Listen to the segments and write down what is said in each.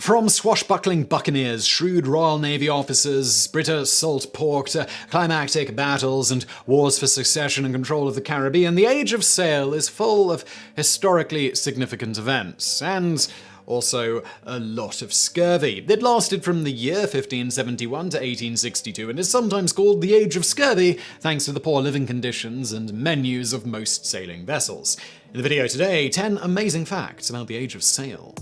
From swashbuckling buccaneers, shrewd Royal Navy officers, British salt pork to climactic battles and wars for succession and control of the Caribbean, the Age of Sail is full of historically significant events, and also a lot of scurvy. It lasted from the year 1571 to 1862 and is sometimes called the Age of Scurvy thanks to the poor living conditions and menus of most sailing vessels. In the video today, 10 amazing facts about the Age of Sail.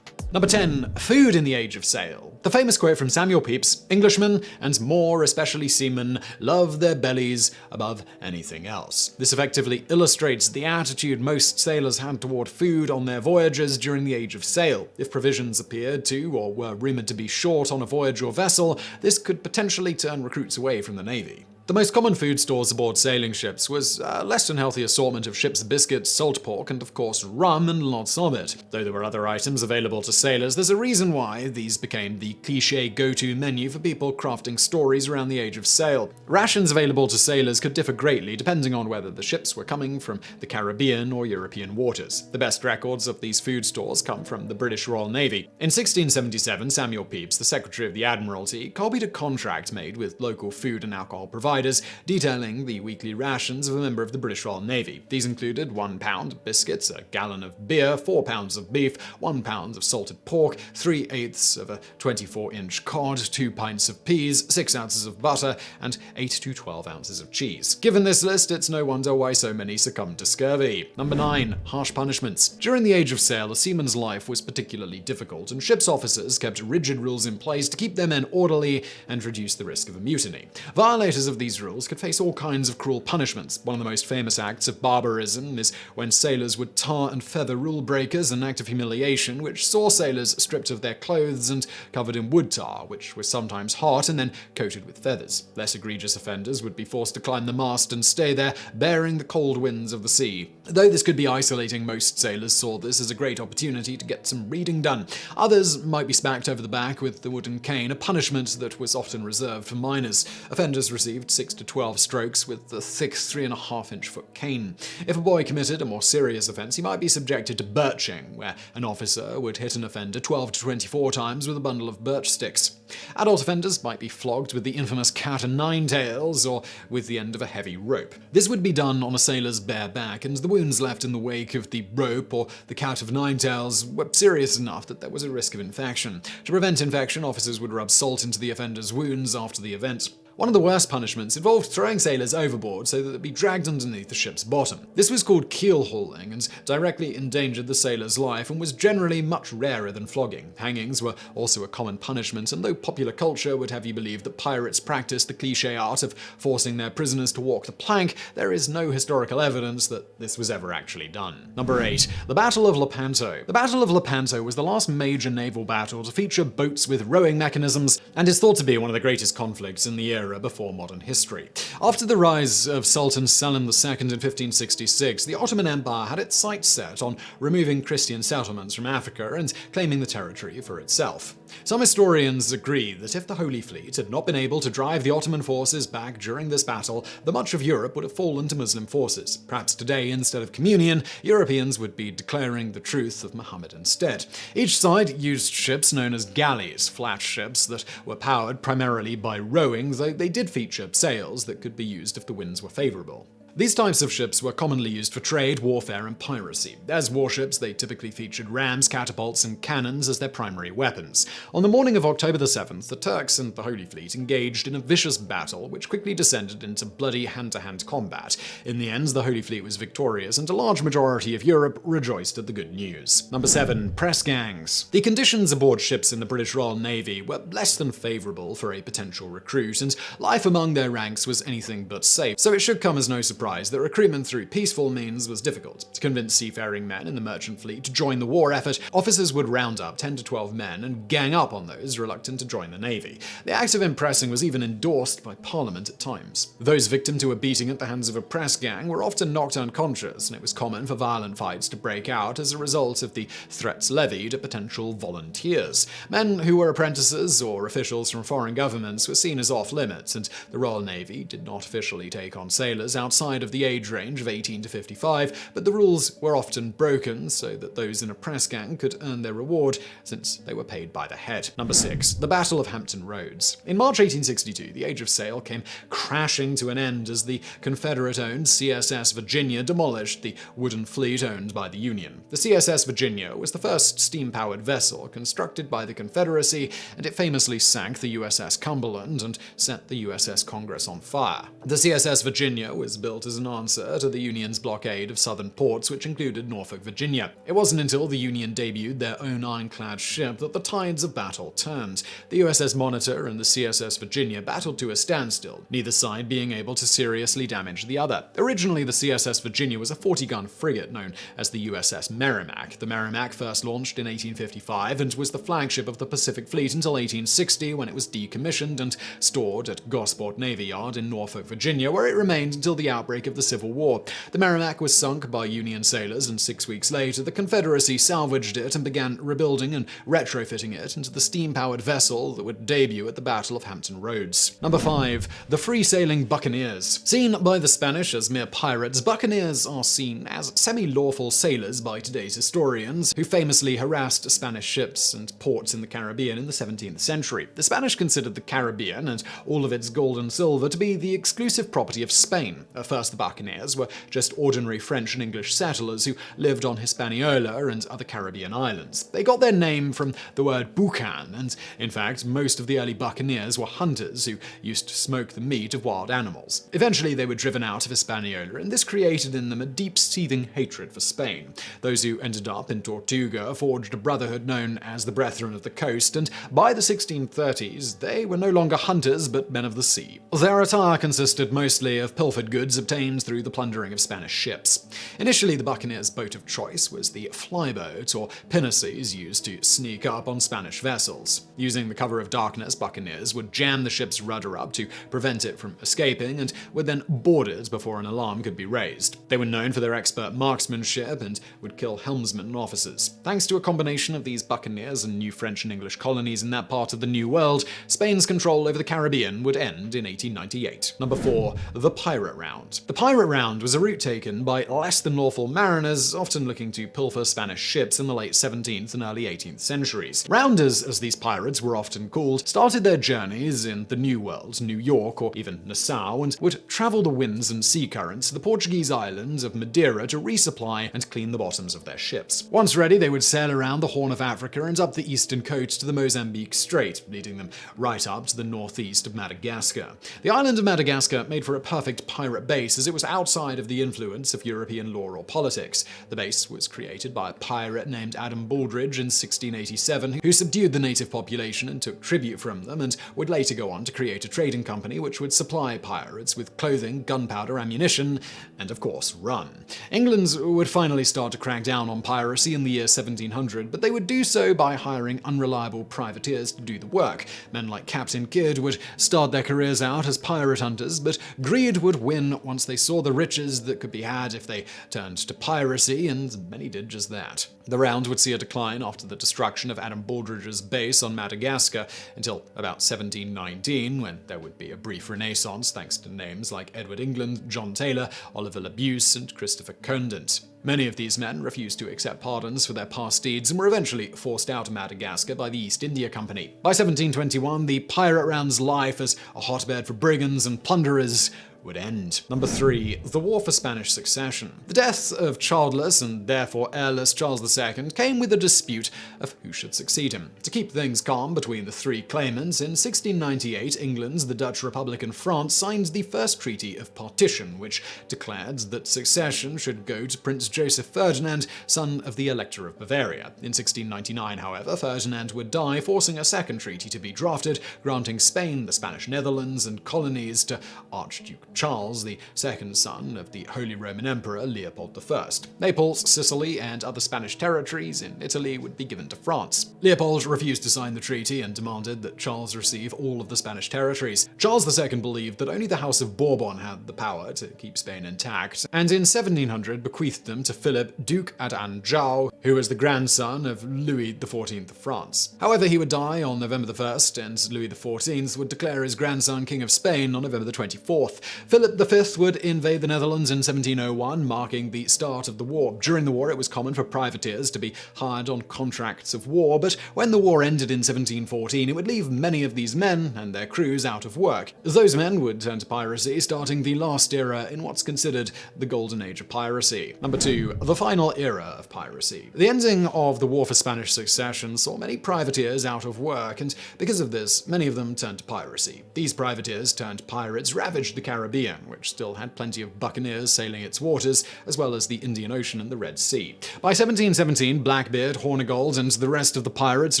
Number 10. Food in the Age of Sail. The famous quote from Samuel Pepys, "Englishmen, and more especially seamen, love their bellies above anything else." This effectively illustrates the attitude most sailors had toward food on their voyages during the Age of Sail. If provisions appeared to or were rumored to be short on a voyage or vessel, this could potentially turn recruits away from the Navy. The most common food stores aboard sailing ships was a less than healthy assortment of ship's biscuits, salt pork, and of course rum and lots of it. Though there were other items available to sailors, there's a reason why these became the cliché go-to menu for people crafting stories around the Age of Sail. Rations available to sailors could differ greatly depending on whether the ships were coming from the Caribbean or European waters. The best records of these food stores come from the British Royal Navy. In 1677, Samuel Pepys, the Secretary of the Admiralty, copied a contract made with local food and alcohol providers detailing the weekly rations of a member of the British Royal Navy. These included 1 pound of biscuits, a gallon of beer, 4 pounds of beef, 1 pound of salted pork, 3/8 of a 24-inch cod, 2 pints of peas, 6 ounces of butter, and 8 to 12 ounces of cheese. Given this list, it's no wonder why so many succumbed to scurvy. Number 9. Harsh punishments. During the Age of Sail, a seaman's life was particularly difficult, and ship's officers kept rigid rules in place to keep their men orderly and reduce the risk of a mutiny. Violators of these rules could face all kinds of cruel punishments. One of the most famous acts of barbarism is when sailors would tar and feather rule breakers, an act of humiliation which saw sailors stripped of their clothes and covered in wood tar, which was sometimes hot and then coated with feathers. Less egregious offenders would be forced to climb the mast and stay there, bearing the cold winds of the sea. Though this could be isolating, most sailors saw this as a great opportunity to get some reading done. Others might be smacked over the back with the wooden cane, a punishment that was often reserved for minors. Offenders received 6 to 12 strokes with the thick 3.5-inch foot cane. If a boy committed a more serious offense, he might be subjected to birching, where an officer would hit an offender 12 to 24 times with a bundle of birch sticks. Adult offenders might be flogged with the infamous cat o' nine tails or with the end of a heavy rope. This would be done on a sailor's bare back, and the wounds left in the wake of the rope or the cat of nine tails were serious enough that there was a risk of infection. To prevent infection, officers would rub salt into the offender's wounds after the event. One of the worst punishments involved throwing sailors overboard so that they'd be dragged underneath the ship's bottom. This was called keel hauling and directly endangered the sailor's life and was generally much rarer than flogging. Hangings were also a common punishment, and though popular culture would have you believe that pirates practiced the cliché art of forcing their prisoners to walk the plank, there is no historical evidence that this was ever actually done. Number 8. The Battle of Lepanto. The Battle of Lepanto was the last major naval battle to feature boats with rowing mechanisms and is thought to be one of the greatest conflicts in the era before modern history. After the rise of Sultan Selim II in 1566, the Ottoman Empire had its sights set on removing Christian settlements from Africa and claiming the territory for itself. Some historians agree that if the Holy Fleet had not been able to drive the Ottoman forces back during this battle, then much of Europe would have fallen to Muslim forces. Perhaps today, instead of communion, Europeans would be declaring the truth of Muhammad instead. Each side used ships known as galleys, flat ships that were powered primarily by rowing, though they did feature sails that could be used if the winds were favorable. These types of ships were commonly used for trade, warfare, and piracy. As warships, they typically featured rams, catapults, and cannons as their primary weapons. On the morning of October the 7th, the Turks and the Holy Fleet engaged in a vicious battle, which quickly descended into bloody hand-to-hand combat. In the end, the Holy Fleet was victorious, and a large majority of Europe rejoiced at the good news. Number 7. Press gangs. The conditions aboard ships in the British Royal Navy were less than favorable for a potential recruit, and life among their ranks was anything but safe, so it should come as no surprise that recruitment through peaceful means was difficult. To convince seafaring men in the merchant fleet to join the war effort, officers would round up 10 to 12 men and gang up on those reluctant to join the Navy. The act of impressing was even endorsed by Parliament at times. Those victim to a beating at the hands of a press gang were often knocked unconscious, and it was common for violent fights to break out as a result of the threats levied at potential volunteers. Men who were apprentices or officials from foreign governments were seen as off-limits, and the Royal Navy did not officially take on sailors outside outside of the age range of 18 to 55, but the rules were often broken so that those in a press gang could earn their reward since they were paid by the head. Number 6. The Battle of Hampton Roads. In March 1862, the age of sail came crashing to an end as the Confederate-owned CSS Virginia demolished the wooden fleet owned by the Union. The CSS Virginia was the first steam-powered vessel constructed by the Confederacy, and it famously sank the USS Cumberland and set the USS Congress on fire. The CSS Virginia was built as an answer to the Union's blockade of southern ports, which included Norfolk, Virginia. It wasn't until the Union debuted their own ironclad ship that the tides of battle turned. The USS Monitor and the CSS Virginia battled to a standstill, neither side being able to seriously damage the other. Originally, the CSS Virginia was a 40-gun frigate known as the USS Merrimack. The Merrimack first launched in 1855 and was the flagship of the Pacific Fleet until 1860, when it was decommissioned and stored at Gosport Navy Yard in Norfolk, Virginia, where it remained until the outbreak of the Civil War. The Merrimack was sunk by Union sailors, and 6 weeks later, the Confederacy salvaged it and began rebuilding and retrofitting it into the steam-powered vessel that would debut at the Battle of Hampton Roads. Number 5. The free-sailing buccaneers. Seen by the Spanish as mere pirates, buccaneers are seen as semi-lawful sailors by today's historians, who famously harassed Spanish ships and ports in the Caribbean in the 17th century. The Spanish considered the Caribbean and all of its gold and silver to be the exclusive property of Spain. At first, the buccaneers were just ordinary French and English settlers who lived on Hispaniola and other Caribbean islands. They got their name from the word boucan, and in fact, most of the early buccaneers were hunters who used to smoke the meat of wild animals. Eventually, they were driven out of Hispaniola, and this created in them a deep seething hatred for Spain. Those who ended up in Tortuga forged a brotherhood known as the Brethren of the Coast, and by the 1630s, they were no longer hunters but men of the sea. Their attire consisted mostly of pilfered goods obtained through the plundering of Spanish ships. Initially, the buccaneers' boat of choice was the flyboat, or pinnaces used to sneak up on Spanish vessels. Using the cover of darkness, buccaneers would jam the ship's rudder up to prevent it from escaping, and were then boarded before an alarm could be raised. They were known for their expert marksmanship and would kill helmsmen and officers. Thanks to a combination of these buccaneers and new French and English colonies in that part of the New World, Spain's control over the Caribbean would end in 1898. Number 4. The Pirate Round. The Pirate Round was a route taken by less than lawful mariners, often looking to pilfer Spanish ships in the late 17th and early 18th centuries. Rounders, as these pirates were often called, started their journeys in the New World, New York, or even Nassau, and would travel the winds and sea currents to the Portuguese island of Madeira to resupply and clean the bottoms of their ships. Once ready, they would sail around the Horn of Africa and up the eastern coast to the Mozambique Strait, leading them right up to the northeast of Madagascar. The island of Madagascar made for a perfect pirate base, as it was outside of the influence of European law or politics. The base was created by a pirate named Adam Baldridge in 1687, who subdued the native population and took tribute from them, and would later go on to create a trading company which would supply pirates with clothing, gunpowder, ammunition, and of course, rum. England would finally start to crack down on piracy in the year 1700, but they would do so by hiring unreliable privateers to do the work. Men like Captain Kidd would start their careers out as pirate hunters, but greed would win once they saw the riches that could be had if they turned to piracy, and many did just that. The round would see a decline after the destruction of Adam Baldridge's base on Madagascar until about 1719, when there would be a brief renaissance thanks to names like Edward England, John Taylor, Oliver Labuse, and Christopher Condent. Many of these men refused to accept pardons for their past deeds and were eventually forced out of Madagascar by the East India Company. By 1721, the pirate round's life as a hotbed for brigands and plunderers would end. Number 3. The War for Spanish Succession. The death of childless and therefore heirless Charles II came with a dispute of who should succeed him. To keep things calm between the three claimants, in 1698, England, the Dutch Republic, and France signed the First Treaty of Partition, which declared that succession should go to Prince Joseph Ferdinand, son of the Elector of Bavaria. In 1699, however, Ferdinand would die, forcing a second treaty to be drafted, granting Spain, the Spanish Netherlands, and colonies to Archduke Charles, the second son of the Holy Roman Emperor Leopold I. Naples, Sicily, and other Spanish territories in Italy would be given to France. Leopold refused to sign the treaty and demanded that Charles receive all of the Spanish territories. Charles II believed that only the House of Bourbon had the power to keep Spain intact, and in 1700 bequeathed them to Philip, Duke ad Anjou, who was the grandson of Louis XIV of France. However, he would die on November 1st, and Louis XIV would declare his grandson King of Spain on November 24th. Philip V would invade the Netherlands in 1701, marking the start of the war. During the war, it was common for privateers to be hired on contracts of war, but when the war ended in 1714, it would leave many of these men and their crews out of work. Those men would turn to piracy, starting the last era in what's considered the golden age of piracy. Number 2. The final era of piracy. The ending of the War for Spanish Succession saw many privateers out of work, and because of this, many of them turned to piracy. These privateers turned pirates ravaged the Caribbean, which still had plenty of buccaneers sailing its waters, as well as the Indian Ocean and the Red Sea. By 1717, Blackbeard, Hornigold, and the rest of the pirates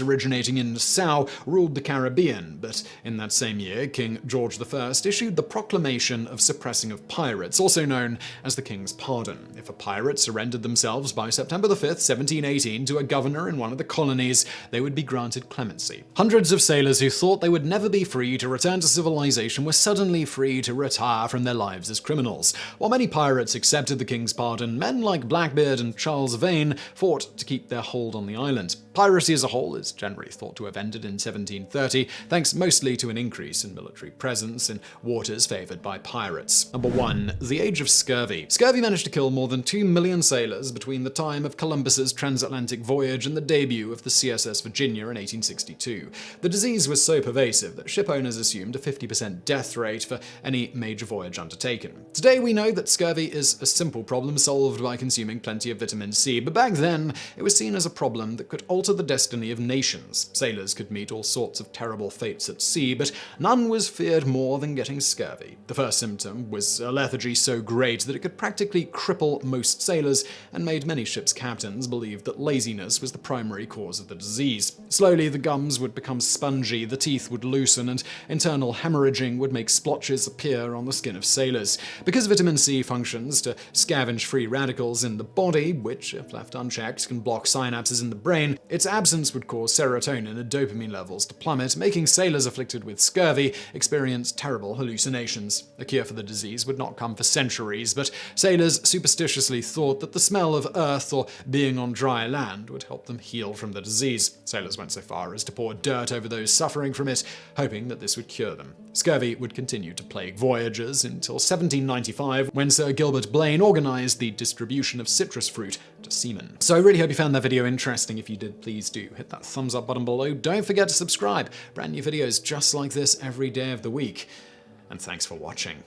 originating in Nassau ruled the Caribbean, but in that same year, King George I issued the Proclamation of Suppressing of Pirates, also known as the King's Pardon. If a pirate surrendered themselves by September 5, 1718, to a governor in one of the colonies, they would be granted clemency. Hundreds of sailors who thought they would never be free to return to civilization were suddenly free to retire from their lives as criminals. While many pirates accepted the King's Pardon, men like Blackbeard and Charles Vane fought to keep their hold on the island. Piracy as a whole is generally thought to have ended in 1730, thanks mostly to an increase in military presence in waters favored by pirates. Number 1. The Age of Scurvy. Scurvy managed to kill more than 2 million sailors between the time of Columbus's transatlantic voyage and the debut of the CSS Virginia in 1862. The disease was so pervasive that ship owners assumed a 50% death rate for any major voyage undertaken. Today we know that scurvy is a simple problem solved by consuming plenty of vitamin C, but back then it was seen as a problem that could alter the destiny of nations. Sailors could meet all sorts of terrible fates at sea, but none was feared more than getting scurvy. The first symptom was a lethargy so great that it could practically cripple most sailors and made many ships' captains believe that laziness was the primary cause of the disease. Slowly, the gums would become spongy, the teeth would loosen, and internal hemorrhaging would make splotches appear on the skin of sailors. Because vitamin C functions to scavenge free radicals in the body, which, if left unchecked, can block synapses in the brain, its absence would cause serotonin and dopamine levels to plummet, making sailors afflicted with scurvy experience terrible hallucinations. A cure for the disease would not come for centuries, but sailors superstitiously thought that the smell of earth or being on dry land would help them heal from the disease. Sailors went so far as to pour dirt over those suffering from it, hoping that this would cure them. Scurvy would continue to plague voyagers until 1795, when Sir Gilbert Blane organized the distribution of citrus fruit to seamen. So I really hope you found that video interesting. If you did, please do hit that thumbs up button below. Don't forget to subscribe. Brand new videos just like this every day of the week. And thanks for watching.